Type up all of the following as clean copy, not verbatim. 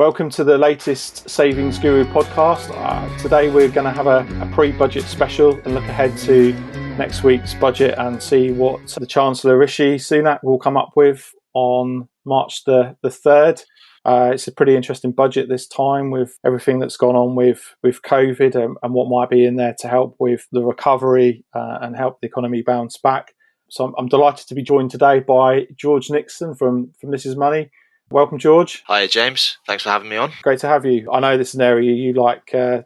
Welcome to the latest Savings Guru podcast. Today we're going to have a pre-budget special and look ahead to next week's budget and see what the Chancellor Rishi Sunak will come up with on March the 3rd. It's a pretty interesting budget this time with everything that's gone on with COVID and what might be in there to help with the recovery and help the economy bounce back. So I'm delighted to be joined today by George Nixon from This Is Money. Welcome, George. Hi, James. Thanks for having me on. Great to have you. I know this is an area you like to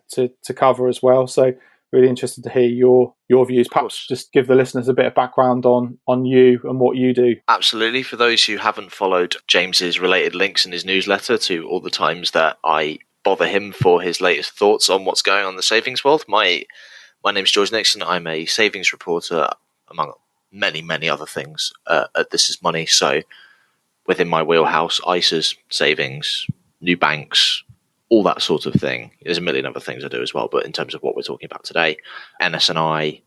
cover as well, so really interested to hear your views. Perhaps just give the listeners a bit of background on you and what you do. Absolutely. For those who haven't followed James's related links in his newsletter to all the times that I bother him for his latest thoughts on what's going on in the savings world, my name's George Nixon. I'm a savings reporter, among many, many other things at This Is Money. So within my wheelhouse, ISAs, savings, new banks, all that sort of thing. There's a million other things I do as well, but in terms of what we're talking about today, NS&I,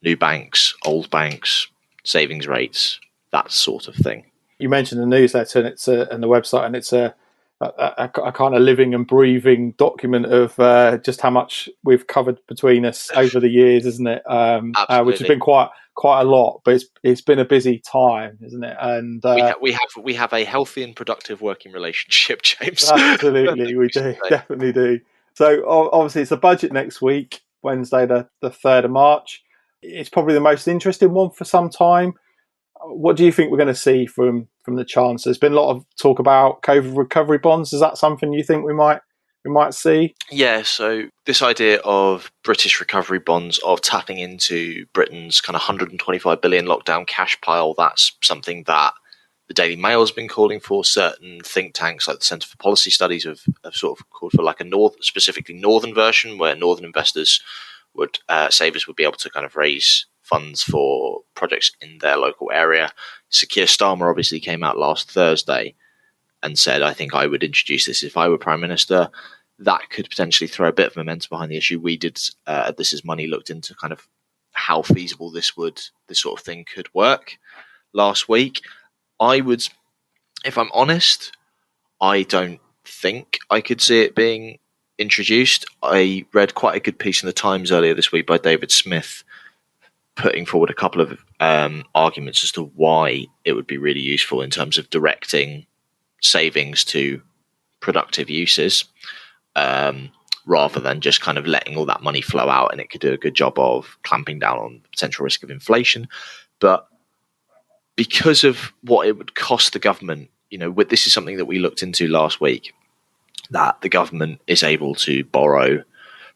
new banks, old banks, savings rates, that sort of thing. You mentioned the newsletter and the website, and it's a kind of living and breathing document of just how much we've covered between us over the years, isn't it? Which has been quite a lot, but it's been a busy time, isn't it? And we have a healthy and productive working relationship, James. Absolutely, we do, definitely do. So obviously, it's the budget next week, Wednesday, the 3rd of March. It's probably the most interesting one for some time. What do you think we're going to see from the Chancellor? There's been a lot of talk about COVID recovery bonds. Is that something you think we might see? Yeah, so this idea of British recovery bonds, of tapping into Britain's kind of 125 billion lockdown cash pile, that's something that the Daily Mail has been calling for. Certain think tanks like the Centre for Policy Studies have sort of called for like a specifically northern version where northern investors savers would be able to kind of raise funds for projects in their local area. Sir Keir Starmer obviously came out last Thursday and said, I think I would introduce this if I were Prime Minister. That could potentially throw a bit of momentum behind the issue. We did, This Is Money, looked into kind of how feasible this sort of thing could work last week. If I'm honest, I don't think I could see it being introduced. I read quite a good piece in the Times earlier this week by David Smith, putting forward a couple of arguments as to why it would be really useful in terms of directing savings to productive uses, rather than just kind of letting all that money flow out, and it could do a good job of clamping down on the potential risk of inflation. But because of what it would cost the government, this is something that we looked into last week, that the government is able to borrow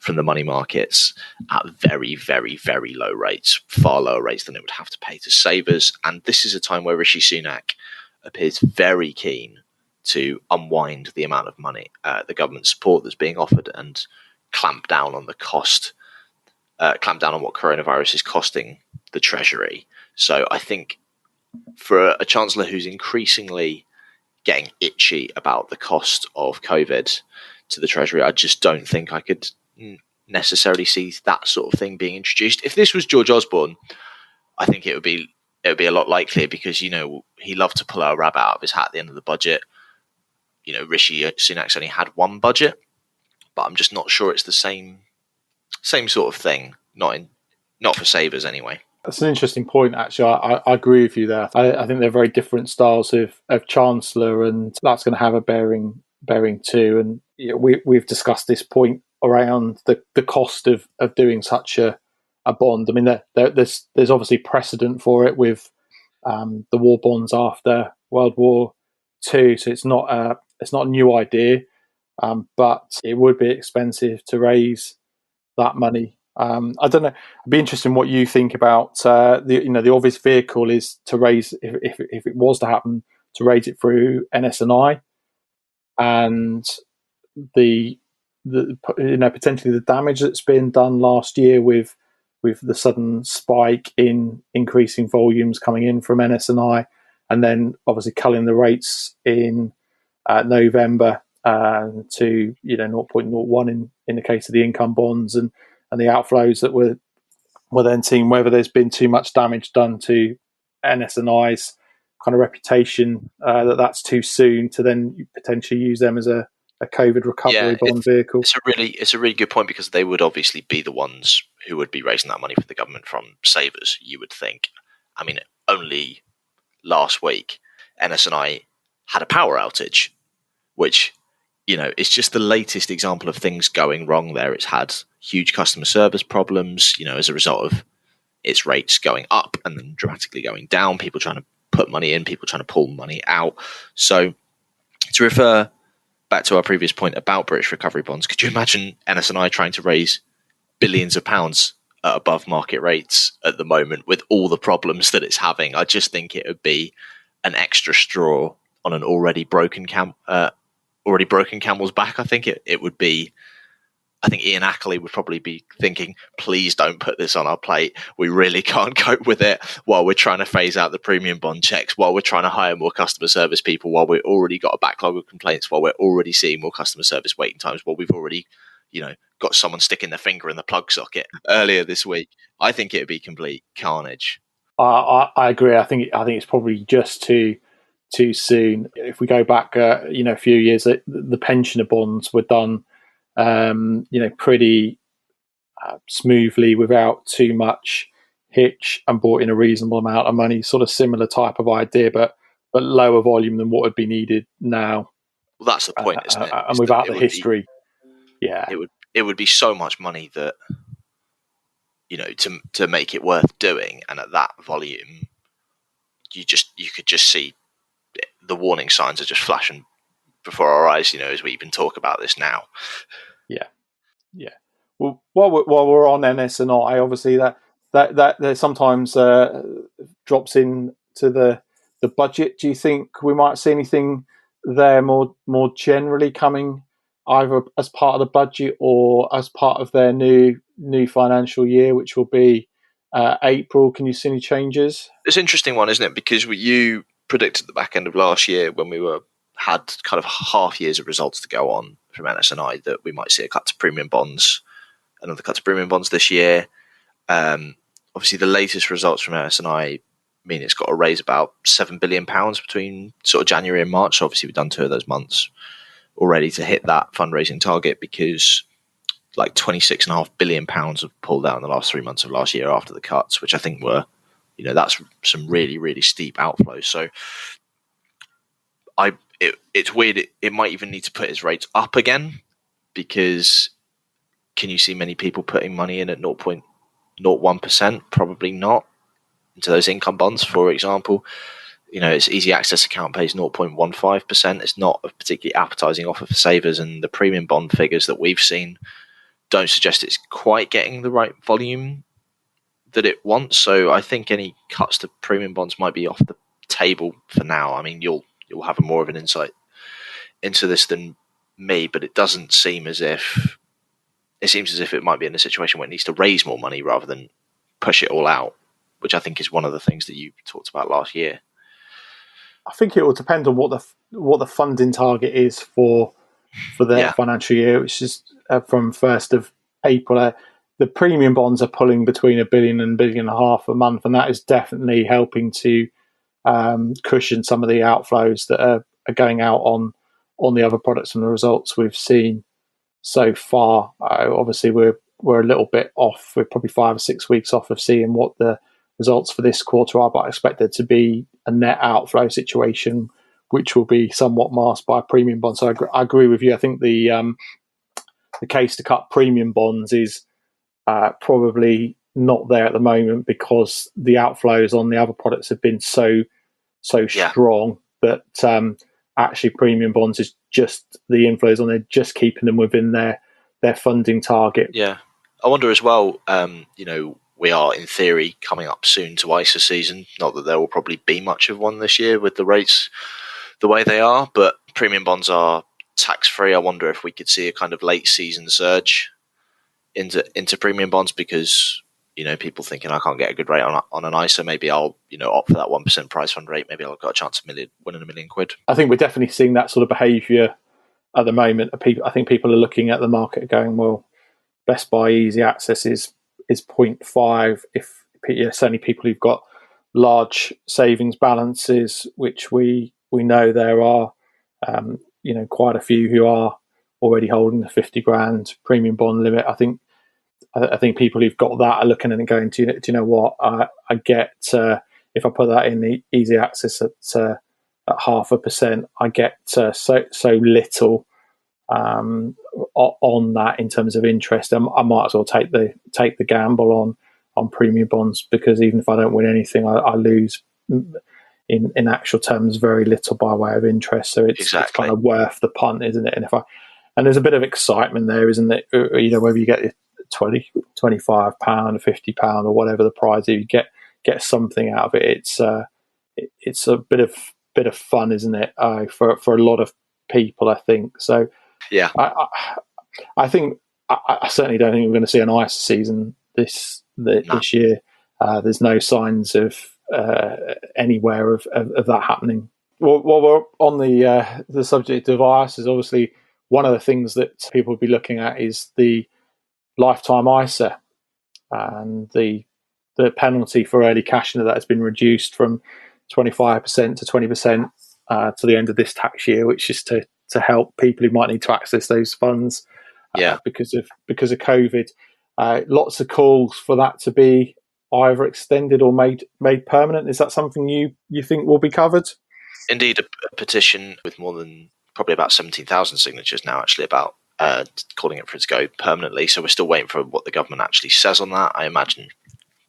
from the money markets at very, very, very low rates, far lower rates than it would have to pay to savers. And this is a time where Rishi Sunak appears very keen to unwind the amount of money, the government support that's being offered, and clamp down on the cost, clamp down on what coronavirus is costing the Treasury. So I think for a Chancellor who's increasingly getting itchy about the cost of COVID to the Treasury, I just don't think I could necessarily see that sort of thing being introduced. If this was George Osborne, I think it would be a lot likelier, because he loved to pull a rabbit out of his hat at the end of the budget. Rishi Sunak's only had one budget, but I'm just not sure it's the same sort of thing. Not for savers anyway. That's an interesting point, actually. I agree with you there. I think they're very different styles of Chancellor, and that's going to have a bearing too. And we've discussed this point around the cost of doing such a bond. I mean, there's obviously precedent for it with the war bonds after World War II, so it's not a new idea, but it would be expensive to raise that money. I don't know. I'd be interested in what you think about the obvious vehicle is to raise, if it was to happen, to raise it through NS&I, and the potentially the damage that's been done last year with the sudden spike in increasing volumes coming in from NS&I, and then obviously culling the rates in November to 0.01 in the case of the income bonds, and the outflows that were then seen, whether there's been too much damage done to NS&I's kind of reputation, that's too soon to then potentially use them as a a COVID recovery bond vehicle. It's a really good point, because they would obviously be the ones who would be raising that money for the government from savers, you would think. I mean, only last week, NS&I had a power outage, which, is just the latest example of things going wrong there. It's had huge customer service problems, as a result of its rates going up and then dramatically going down, people trying to put money in, people trying to pull money out. So to refer back to our previous point about British recovery bonds, could you imagine NS&I trying to raise billions of pounds at above market rates at the moment with all the problems that it's having? I just think it would be an extra straw on an already broken camel's back. I think it would be. I think Ian Ackley would probably be thinking, please don't put this on our plate. We really can't cope with it, while we're trying to phase out the premium bond checks, while we're trying to hire more customer service people, while we've already got a backlog of complaints, while we're already seeing more customer service waiting times, while we've already, got someone sticking their finger in the plug socket earlier this week. I think it would be complete carnage. I agree. I think it's probably just too soon. If we go back, a few years, the pensioner bonds were done, pretty smoothly without too much hitch, and brought in a reasonable amount of money. Sort of similar type of idea, but lower volume than what would be needed now. Well, that's the point, isn't it? And without the history, it would be so much money that, to make it worth doing, and at that volume, you could just see the warning signs are just flashing before our eyes, as we even talk about this now. Yeah. Well, while we're on NS&I, obviously that there sometimes drops into the budget. Do you think we might see anything there more generally coming, either as part of the budget or as part of their new financial year, which will be April? Can you see any changes? It's an interesting one, isn't it? Because you predicted at the back end of last year, when we had kind of half years of results to go on from NS&I, that we might see a cut to premium bonds, another cut to premium bonds this year. Obviously, the latest results from NS&I mean it's got to raise about £7 billion between sort of January and March. So obviously, we've done 2 of those months already to hit that fundraising target, because like £26.5 billion have pulled out in the last 3 months of last year after the cuts, which I think were, that's some really, really steep outflows. So it's weird. It might even need to put its rates up again, because can you see many people putting money in at 0.01%? Probably not, into those income bonds, for example. Its easy access account pays 0.15%. It's not a particularly appetizing offer for savers, and the premium bond figures that we've seen don't suggest it's quite getting the right volume that it wants. So I think any cuts to premium bonds might be off the table for now. I mean, you'll have more of an insight into this than me, but it doesn't seem as if it might be in a situation where it needs to raise more money rather than push it all out, which I think is one of the things that you talked about last year. I think it will depend on what the funding target is for their financial year, which is from 1st of April. The premium bonds are pulling between £1 billion and £1.5 billion a month, and that is definitely helping to cushion some of the outflows that are going out on the other products and the results we've seen so far. Obviously, we're a little bit off. We're probably 5 or 6 weeks off of seeing what the results for this quarter are, but I expect there to be a net outflow situation, which will be somewhat masked by premium bonds. So I agree with you. I think the case to cut premium bonds is probably not there at the moment, because the outflows on the other products have been so strong that actually premium bonds is just the inflows on there, just keeping them within their funding target. Yeah. I wonder as well, we are in theory coming up soon to ISA season. Not that there will probably be much of one this year with the rates the way they are, but premium bonds are tax-free. I wonder if we could see a kind of late season surge into premium bonds, because people thinking, I can't get a good rate on an ISA, maybe I'll opt for that 1% price fund rate, maybe I've got a chance of winning £1 million. I think we're definitely seeing that sort of behaviour at the moment. I think people are looking at the market going, well, best buy easy access is 0.5. If certainly people who've got large savings balances, which we know there are quite a few who are already holding the 50 grand premium bond limit. I think people who've got that are looking at it and going, do you know what? I get if I put that in the easy access at 0.5%, I get so little on that in terms of interest. I might as well take the gamble on premium bonds, because even if I don't win anything, I lose in actual terms very little by way of interest. So it's kind of worth the punt, isn't it? And there's a bit of excitement there, isn't it? Whether you get 20, 25 pound, 50 pound, or whatever the prize is, you get something out of it. It's a bit of fun, isn't it? For a lot of people, I think. So yeah, I think I certainly don't think we're going to see an ISA season this year. There's no signs of anywhere of that happening. Well, while we're on the subject of ISAs, obviously one of the things that people will be looking at is the lifetime ISA, and the penalty for early cashing of that has been reduced from 25% to 20% to the end of this tax year, which is to help people who might need to access those funds because of COVID. Lots of calls for that to be either extended or made permanent. Is that something you think will be covered? Indeed, a petition with more than probably about 17,000 signatures now, actually, about calling it for it to go permanently. So we're still waiting for what the government actually says on that. I imagine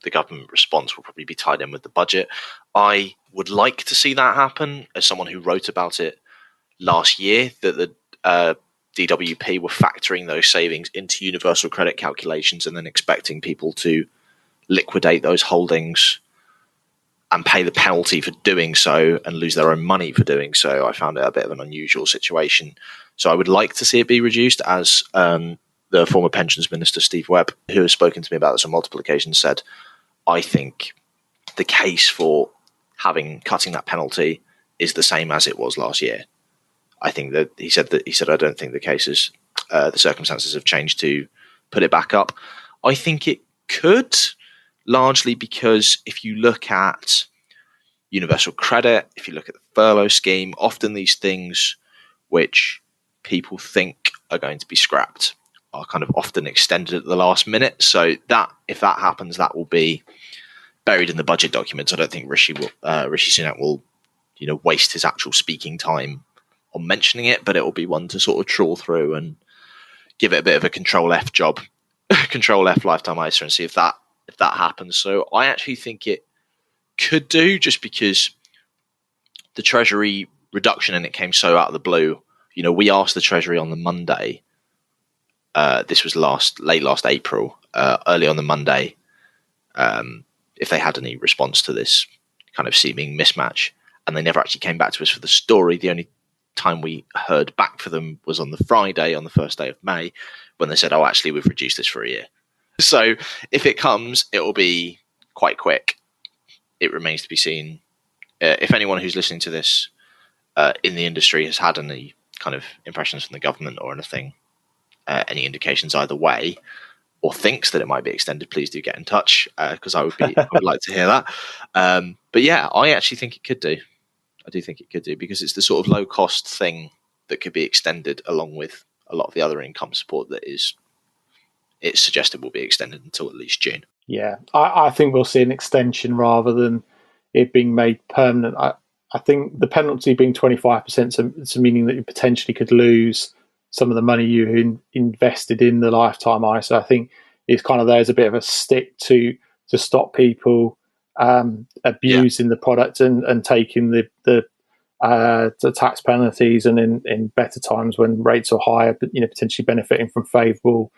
the government response will probably be tied in with the budget. I would like to see that happen, as someone who wrote about it last year, that the DWP were factoring those savings into universal credit calculations and then expecting people to liquidate those holdings and pay the penalty for doing so and lose their own money for doing so. I found it a bit of an unusual situation. So I would like to see it be reduced, as the former pensions minister, Steve Webb, who has spoken to me about this on multiple occasions, said, I think the case for cutting that penalty is the same as it was last year. I think that he said I don't think the circumstances have changed to put it back up. I think it could, largely because if you look at universal credit, if you look at the furlough scheme, often these things which people think are going to be scrapped are kind of often extended at the last minute. So that, if that happens, that will be buried in the budget documents. I don't think Rishi Sunak will, waste his actual speaking time on mentioning it, but it will be one to sort of trawl through and give it a bit of a Control F job, Control F lifetime ISA, and see if that happens. So I actually think it could do, just because the Treasury reduction in it came so out of the blue. We asked the Treasury on the Monday. This was late last April, early on the Monday, if they had any response to this kind of seeming mismatch, and they never actually came back to us for the story. The only time we heard back for them was on the Friday, on the first day of May, when they said, "Oh, actually, we've reduced this for a year." So if it comes, it will be quite quick. It remains to be seen. If anyone who's listening to this in the industry has had any kind of impressions from the government or anything, any indications either way, or thinks that it might be extended, please do get in touch, because I would like to hear that. But yeah, I actually think it could do. I do think it could do, because it's the sort of low cost thing that could be extended, along with a lot of the other income support that it's suggested will be extended until at least June. Yeah, I think we'll see an extension rather than it being made permanent. I think the penalty being 25%, so meaning that you potentially could lose some of the money you invested in the lifetime ISA, I think is kind of there as a bit of a stick to stop people abusing the product and taking the tax penalties, and in better times when rates are higher, but potentially benefiting from favourable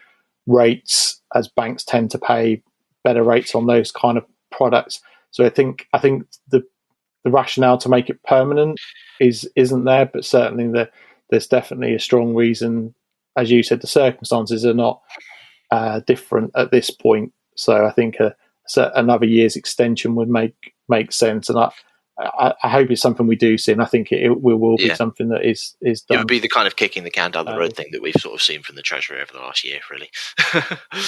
rates, as banks tend to pay better rates on those kind of products. So I think the rationale to make it permanent isn't there, but certainly there's definitely a strong reason. As you said, the circumstances are not different at this point, so I think another year's extension would make sense, and I hope it's something we do see, and I think it will be something that is done. It would be the kind of kicking the can down the road thing that we've sort of seen from the Treasury over the last year, really.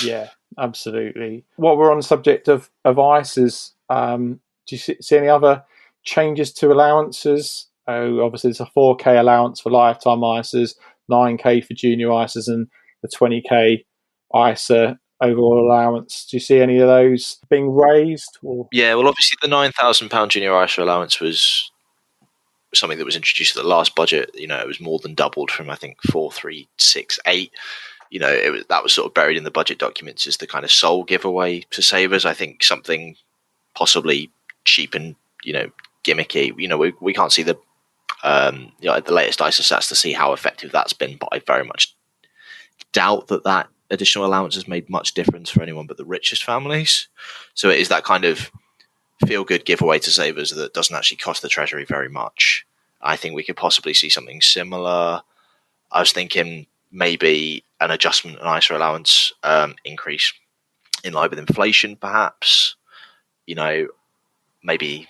Yeah, absolutely. While we're on the subject of ISAs, do you see any other changes to allowances? Obviously, there's a 4K allowance for lifetime ISAs, 9k for junior ISAs and the 20k ISA overall allowance. Do you see any of those being raised? Or? Yeah, well, obviously the £9,000 junior ISA allowance was something that was introduced at the last budget. It was more than doubled from, I think, 4,368. That was sort of buried in the budget documents as the kind of sole giveaway to savers. I think something possibly cheap and gimmicky. We can't see the latest ISA stats to see how effective that's been, but I very much doubt that additional allowance has made much difference for anyone but the richest families. So it is that kind of feel-good giveaway to savers that doesn't actually cost the Treasury very much. I think we could possibly see something similar. I was thinking maybe an adjustment and ISA allowance increase in line with inflation, perhaps. Maybe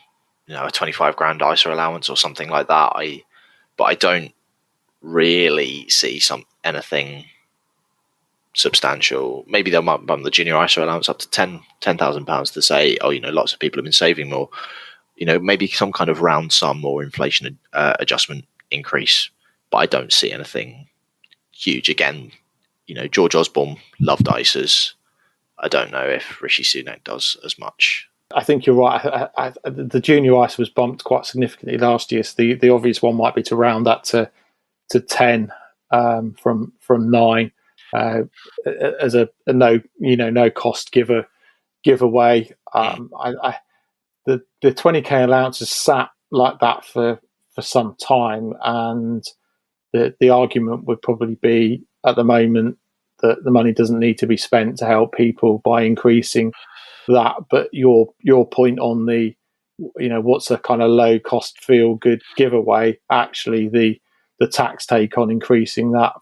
a 25 grand ISA allowance or something like that. But I don't really see anything substantial. Maybe they might bump the junior ISA allowance up to £10,000 to say, lots of people have been saving more. Maybe some kind of round sum or inflation adjustment increase. But I don't see anything huge. Again, George Osborne loved ISAs. I don't know if Rishi Sunak does as much. I think you're right. The junior ISA was bumped quite significantly last year. So the obvious one might be to round that to 10 from 9 as a no cost giveaway. The 20k allowance has sat like that for some time, and the argument would probably be at the moment that the money doesn't need to be spent to help people by increasing that. But your point on the what's a kind of low cost feel good giveaway, actually the tax take on increasing that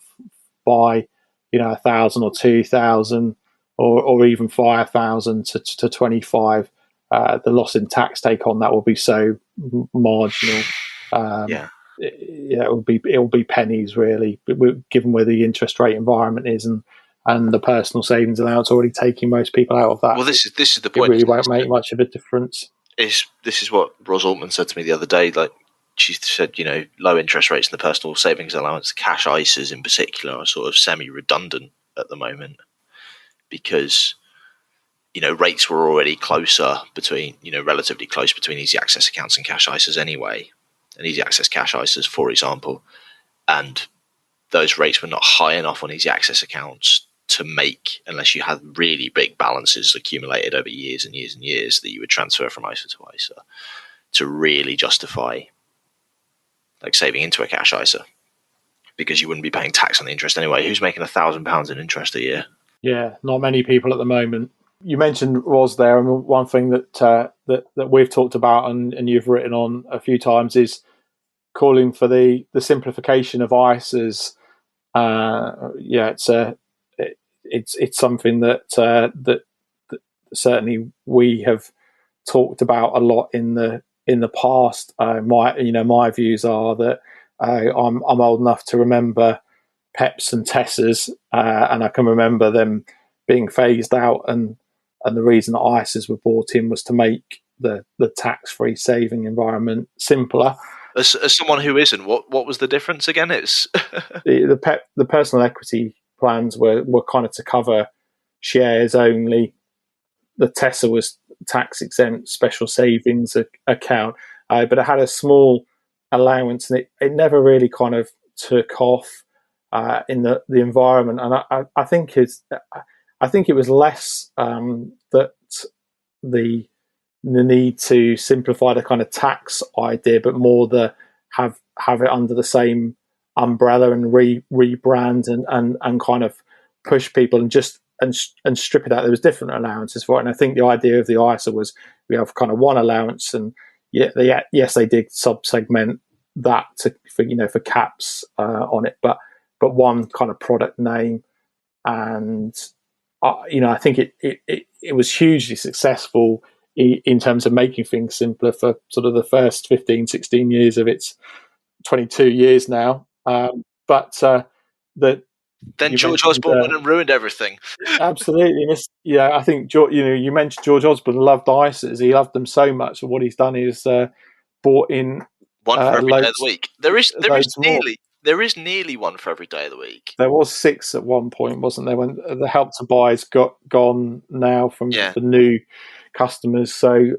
by 1,000 or 2,000 or even 5,000 to 25, the loss in tax take on that will be so marginal. It will be pennies really, given where the interest rate environment is and the personal savings allowance already taking most people out of that. Well, this is the point. It really won't make much of a difference. This is what Ros Altman said to me the other day. Like she said, low interest rates in the personal savings allowance, cash ISAs in particular, are sort of semi-redundant at the moment because rates were already closer relatively close between easy access accounts and cash ISAs anyway, and easy access cash ISAs, for example, and those rates were not high enough on easy access accounts to make, unless you had really big balances accumulated over years and years and years that you would transfer from ISA to ISA, to really justify like saving into a cash ISA, because you wouldn't be paying tax on the interest anyway. Who's making £1,000 in interest a year? Yeah, not many people at the moment. You mentioned Ros there, and one thing that we've talked about and you've written on a few times is calling for the simplification of ISAs. It's something that certainly we have talked about a lot in the past. My views are that I'm old enough to remember PEPs and TESAs, and I can remember them being phased out, and the reason that ISAs were brought in was to make the tax-free saving environment simpler. As someone who isn't, what was the difference again? It's the personal equity plans were kind of to cover shares only. The TESA was tax exempt special savings account, but it had a small allowance, and it never really kind of took off in the environment. And I think it was less that the need to simplify the kind of tax idea, but more the have it under the same umbrella and rebrand and kind of push people and just and strip it out. There was different allowances for it, and I think the idea of the ISA was we have kind of one allowance, and they did sub-segment that for caps on it, but one kind of product name, and I think it was hugely successful in terms of making things simpler for sort of the first 15, 16 years of its 22 years now. Then George Osborne went and ruined everything. Absolutely. Yeah, I think, you mentioned George Osborne loved ISAs. He loved them so much. And what he's done is bought in one for every day of the week. There is There is nearly one for every day of the week. There was 6 at one point, wasn't there? When the Help to Buy's gone now for new customers. So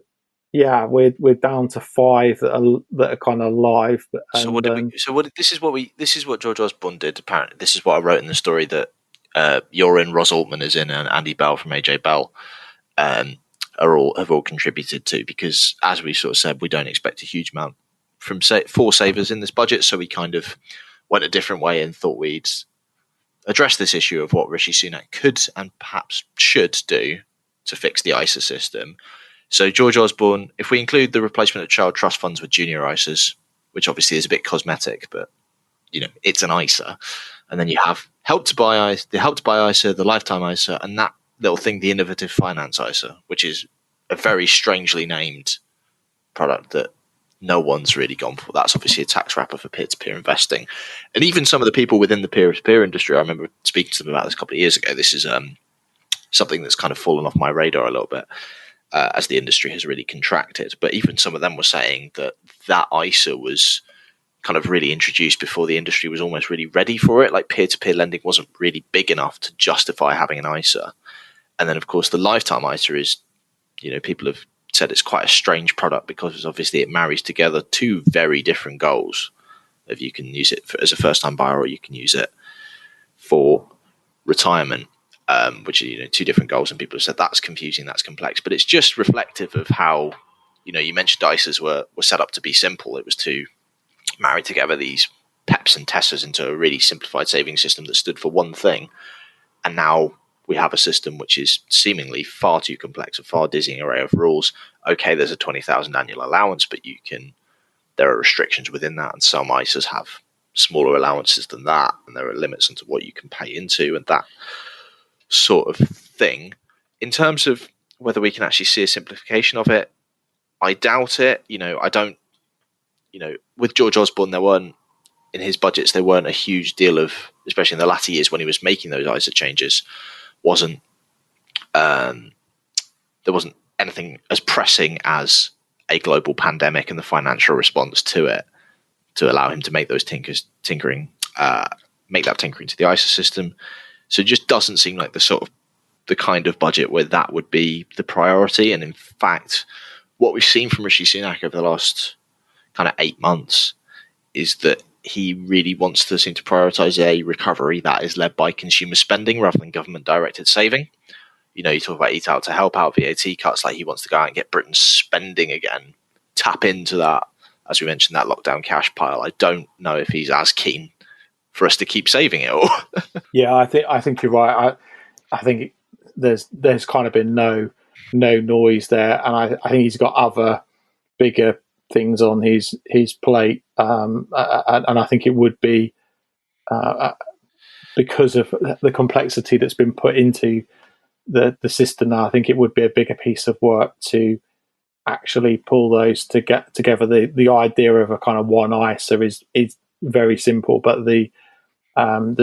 yeah, we're down to 5 that are kind of live. So what did we? So what? This is what George Osborne did. Apparently, this is what I wrote in the story that you're in, Ros Altman is in, and Andy Bell from AJ Bell have all contributed to, because as we sort of said, we don't expect a huge amount from for savers in this budget. So we kind of went a different way and thought we'd address this issue of what Rishi Sunak could and perhaps should do to fix the ISA system. So George Osborne, if we include the replacement of child trust funds with junior ISAs, which obviously is a bit cosmetic, but it's an ISA, and then you have the Help to Buy ISA, the Lifetime ISA, and that little thing, the Innovative Finance ISA, which is a very strangely named product that no one's really gone for. That's obviously a tax wrapper for peer-to-peer investing. And even some of the people within the peer-to-peer industry, I remember speaking to them about this a couple of years ago. This is something that's kind of fallen off my radar a little bit as the industry has really contracted. But even some of them were saying that ISA was kind of really introduced before the industry was almost really ready for it. Like peer-to-peer lending wasn't really big enough to justify having an ISA. And then, of course, the Lifetime ISA is, people have said it's quite a strange product because obviously it marries together two very different goals. If you can use it as a first-time buyer, or you can use it for retirement, which are two different goals. And people have said that's confusing, that's complex. But it's just reflective of how, you mentioned ISAs were set up to be simple. It was to marry together these PEPs and TESAs into a really simplified savings system that stood for one thing. And now we have a system which is seemingly far too complex, a far dizzying array of rules. Okay, there's a 20,000 annual allowance, but there are restrictions within that, and some ISAs have smaller allowances than that, and there are limits onto what you can pay into and that sort of thing. In terms of whether we can actually see a simplification of it, I doubt it. I don't. With George Osborne, in his budgets, there weren't a huge deal of, especially in the latter years when he was making those ISA changes, there wasn't anything as pressing as a global pandemic and the financial response to it to allow him to make those tinkering to the ISA system. So it just doesn't seem like the kind of budget where that would be the priority. And in fact, what we've seen from Rishi Sunak over the last kind of 8 months is that he really wants to seem to prioritize a recovery that is led by consumer spending rather than government directed saving. You talk about Eat Out to Help Out, VAT cuts, like he wants to go out and get Britain spending again, tap into that, as we mentioned, that lockdown cash pile. I don't know if he's as keen for us to keep saving it all. Yeah, I think you're right. I think there's kind of been no noise there, and I think he's got other bigger things on his plate, and I think it would be because of the complexity that's been put into the system now. I think it would be a bigger piece of work to actually pull those to get together. The idea of a kind of one ISA is very simple, but the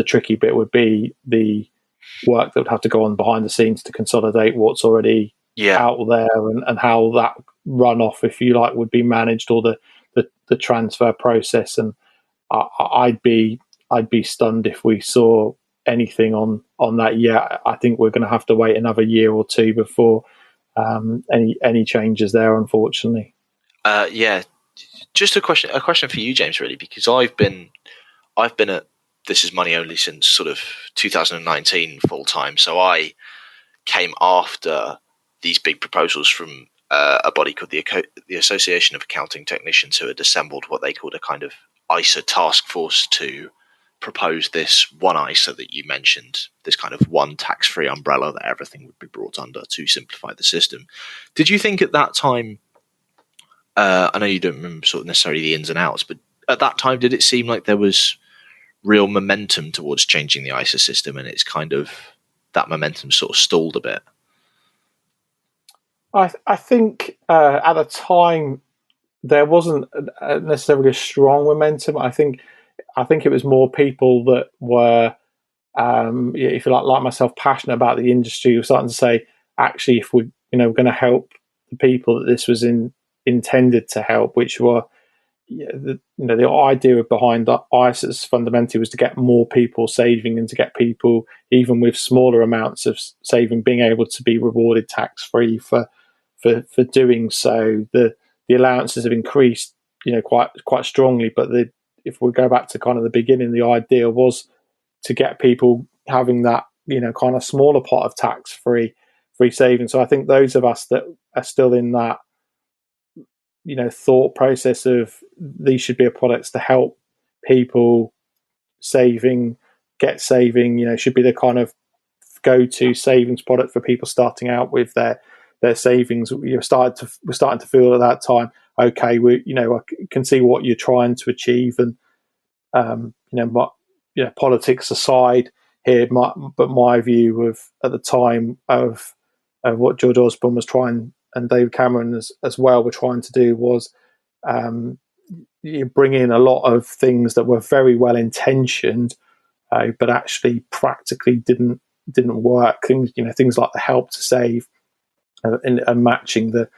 tricky bit would be the work that would have to go on behind the scenes to consolidate what's already out there, and how that runoff, if you like, would be managed, or the transfer process. And I'd be stunned if we saw anything on that yet. I think we're going to have to wait another year or two before any changes there, unfortunately. Just a question for you, James, really, because I've been at This Is Money only since sort of 2019 full time. So I came after these big proposals from a body called the Association of Accounting Technicians, who had assembled what they called a kind of ISA task force to propose this one ISA that you mentioned, this kind of one tax-free umbrella that everything would be brought under to simplify the system. Did you think at that time, I know you don't remember sort of necessarily the ins and outs, but at that time, did it seem like there was real momentum towards changing the ISA system, and it's kind of that momentum sort of stalled a bit? I think at the time there wasn't necessarily a strong momentum. I think it was more people that were, if you like myself, passionate about the industry, who were starting to say, actually, if we're going to help the people that this was intended to help, which were the idea behind ISAs fundamentally was to get more people saving and to get people, even with smaller amounts of saving, being able to be rewarded tax free for doing so. The allowances have increased, quite strongly, but if we go back to kind of the beginning, the idea was to get people having that kind of smaller pot of tax free savings. So I think those of us that are still in that thought process of these should be products to help people get saving, should be the kind of go-to savings product for people starting out with their savings. We're starting to feel at that time, okay, I can see what you're trying to achieve, and politics aside here, but my view of at the time of what George Osborne was trying, and David Cameron as well were trying to do, was you bring in a lot of things that were very well intentioned, but actually practically didn't work. Things like the help to save and matching the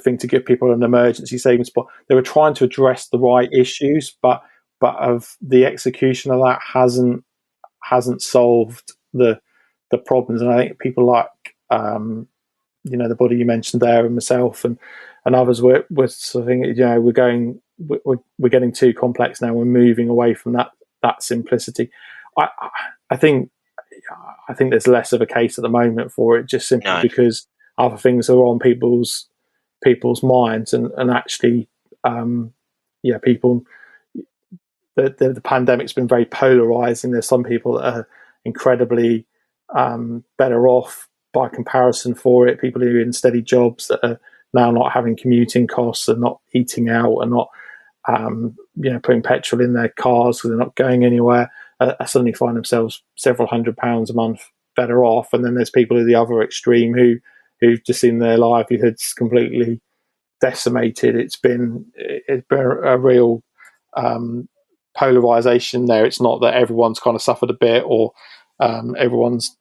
thing to give people an emergency savings spot. They were trying to address the right issues, but of the execution of that hasn't solved the problems. And I think people like the body you mentioned there, and myself and others were sort of thinking, we're getting too complex now. We're moving away from that simplicity. I think there's less of a case at the moment for it, just simply because other things are on people's minds, and actually, people. The pandemic's been very polarizing. There's some people that are incredibly better off by comparison for it. People who are in steady jobs that are now not having commuting costs and not eating out and not putting petrol in their cars because they're not going anywhere, suddenly find themselves several £100s a month better off. And then there's people at the other extreme who've just seen their livelihoods completely decimated. It's been a real polarization there. It's not that everyone's kind of suffered a bit or everyone's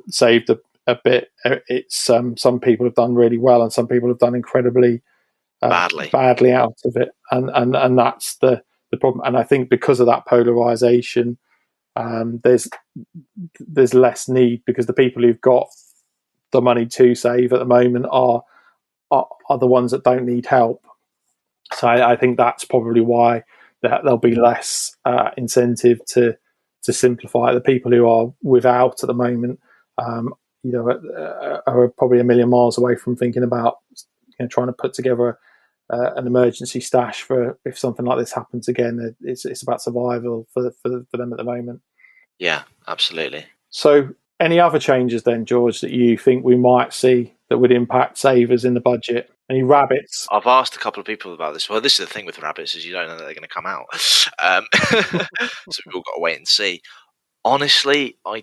saved a bit. It's some people have done really well and some people have done incredibly badly out of it, and that's the problem. And I think because of that polarization, there's less need, because the people who've got the money to save at the moment are the ones that don't need help. So I think that's probably why there'll be less incentive to simplify. The people who are without at the moment, are probably a million miles away from thinking about trying to put together an emergency stash for if something like this happens again. It's about survival for them at the moment. Yeah, absolutely. So, any other changes then, George, that you think we might see that would impact savers in the budget? Any rabbits? I've asked a couple of people about this. Well, this is the thing with rabbits, is you don't know that they're going to come out. So we've all got to wait and see. Honestly, I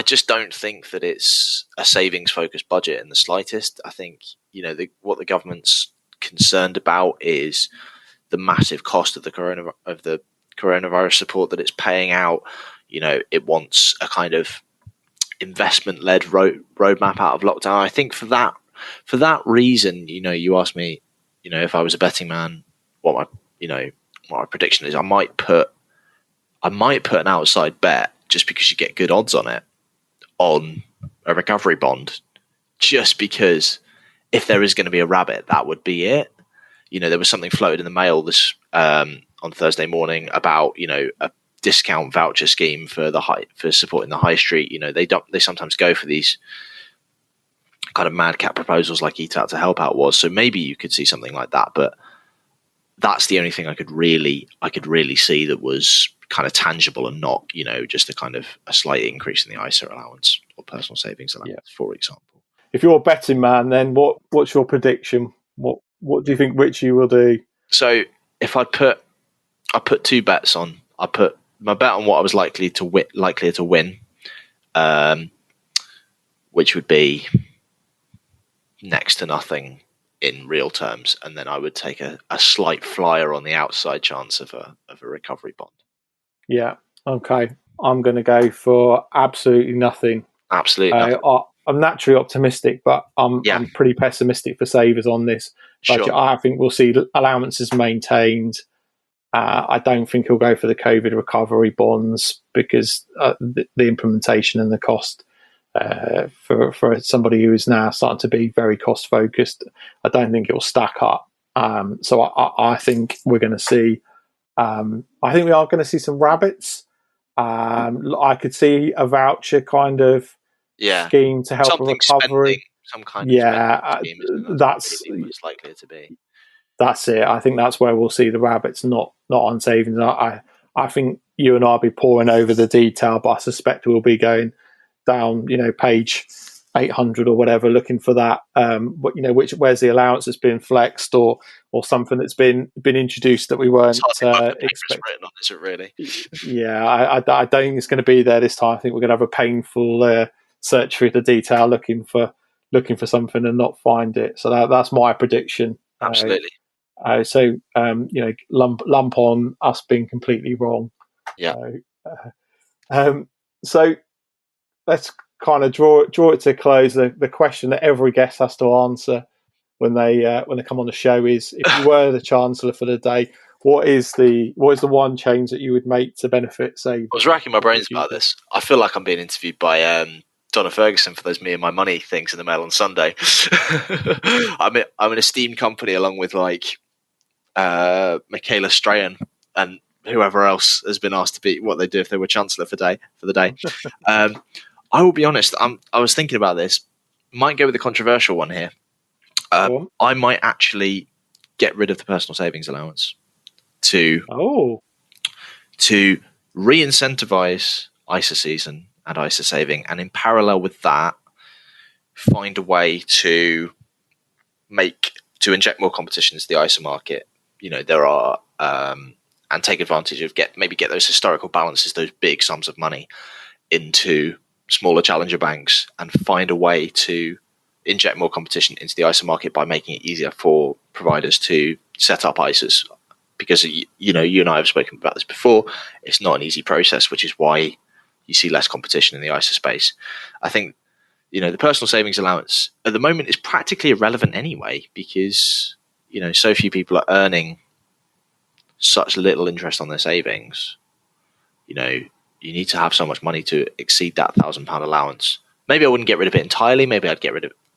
just don't think that it's a savings-focused budget in the slightest. I think what the government's concerned about is the massive cost of the coronavirus support that it's paying out. It wants a kind of investment-led roadmap out of lockdown. I think for that reason, you asked me, if I was a betting man, what my prediction is. I might put an outside bet just because you get good odds on it, on a recovery bond, just because if there is going to be a rabbit, that would be it. There was something floated in the mail this on Thursday morning about a discount voucher scheme for supporting the high street. They sometimes go for these kind of madcap proposals like Eat Out to Help Out was. So maybe you could see something like that, but that's the only thing I could really see that was kind of tangible and not, just a slight increase in the ISA allowance or personal savings allowance, for example. If you're a betting man, then what's your prediction? What do you think Richie will do? So if I put two bets on, I put my bet on what I was likelier to win, which would be next to nothing in real terms, and then I would take a slight flyer on the outside chance of a recovery bond. Yeah. Okay. I'm going to go for absolutely nothing. Absolutely nothing. I'm naturally optimistic, but I'm pretty pessimistic for savers on this budget. Sure. I think we'll see allowances maintained. I don't think he'll go for the COVID recovery bonds because the implementation and the cost for somebody who is now starting to be very cost focused, I don't think it will stack up. So I think we're going to see. I think we are going to see some rabbits. I could see a voucher kind of scheme to help something a recovery. Spending, some kind of spending scheme, that's really most likely to be. That's it. I think that's where we'll see the rabbits, not on savings. I think you and I'll be poring over the detail, but I suspect we'll be going down, page 800 or whatever, looking for that. Where's the allowance that's been flexed or something that's been introduced that we weren't expecting. On, is it really? Yeah, I don't think it's going to be there this time. I think we're going to have a painful search through the detail, looking for something and not find it. So that's my prediction. Absolutely. Lump on us being completely wrong. Yeah. So let's kind of draw it to a close. The question that every guest has to answer when they come on the show is: if you were the Chancellor for the day, what is the one change that you would make to benefit savers? I was racking my brains about this. I feel like I'm being interviewed by Donna Ferguson for those Me and My Money things in the Mail on Sunday. I'm an esteemed company along with Michaela Strahan and whoever else has been asked to be what they do if they were Chancellor for the day. I will be honest. I was thinking about this. Might go with the controversial one here. I might actually get rid of the personal savings allowance to re-incentivize ISA season and ISA saving, and in parallel with that, find a way to inject more competition into the ISA market. There are and take advantage of get those historical balances, those big sums of money into smaller challenger banks, and find a way to inject more competition into the ISA market by making it easier for providers to set up ISAs. Because you and I have spoken about this before, it's not an easy process, which is why you see less competition in the ISA space. I think the personal savings allowance at the moment is practically irrelevant anyway, because so few people are earning such little interest on their savings. You need to have so much money to exceed that £1,000 allowance. Maybe I wouldn't get rid of it entirely. Maybe I'd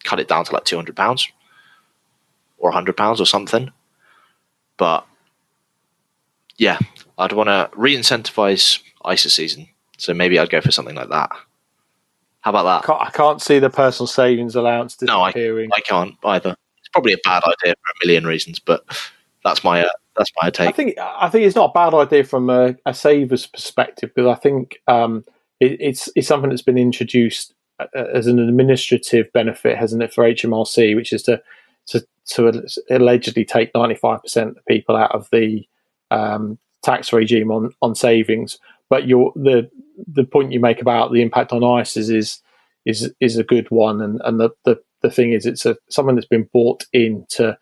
cut it down to like £200 or £100 or something. But yeah, I'd want to re-incentivize ISA season. So maybe I'd go for something like that. How about that? I can't see the personal savings allowance disappearing. No, I can't either. It's probably a bad idea for a million reasons, but that's my take. I think it's not a bad idea from a saver's perspective, because I think it's something that's been introduced as an administrative benefit, hasn't it, for HMRC, which is to allegedly take 95% of people out of the tax regime on savings. But the point you make about the impact on ISAs is a good one, and the thing is, it's something that's been brought in to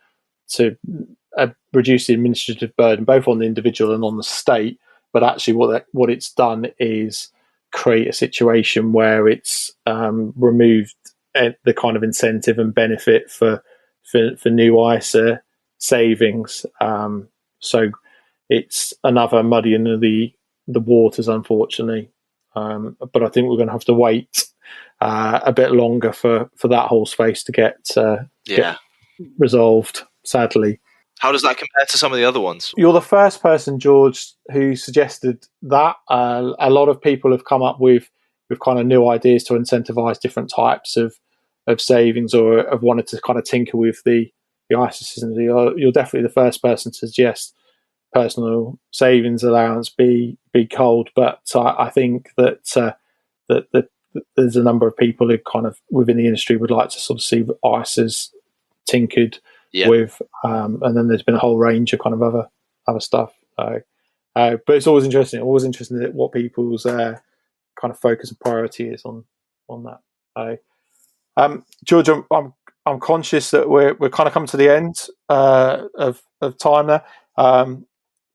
reduce the administrative burden both on the individual and on the state. But actually, what it's done is create a situation where it's removed the kind of incentive and benefit for new ISA savings. So it's another muddying of the waters, unfortunately. But I think we're going to have to wait a bit longer for that whole space to get resolved, sadly. How does that compare to some of the other ones? You're the first person, George, who suggested that. A lot of people have come up with kind of new ideas to incentivise different types of savings, or have wanted to kind of tinker with the ISA system. You're definitely the first person to suggest personal savings allowance be culled. But I think that there's a number of people who kind of within the industry would like to sort of see ISAs tinkered with, and then there's been a whole range of kind of other stuff. But it's always interesting. Always interesting what people's kind of focus and priority is on that. George, I'm conscious that we're kind of coming to the end of time there.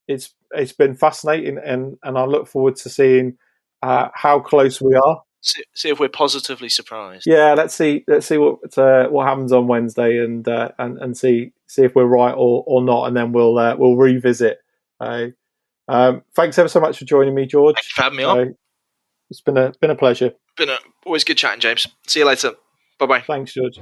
It's been fascinating, and I look forward to seeing how close we are See if we're positively surprised. Yeah, let's see what happens on Wednesday, and see if we're right or not, and then we'll revisit. Thanks ever so much for joining me, George. Thank you for having me on. It's been a pleasure. Always good chatting, James. See you later. Bye bye. Thanks, George.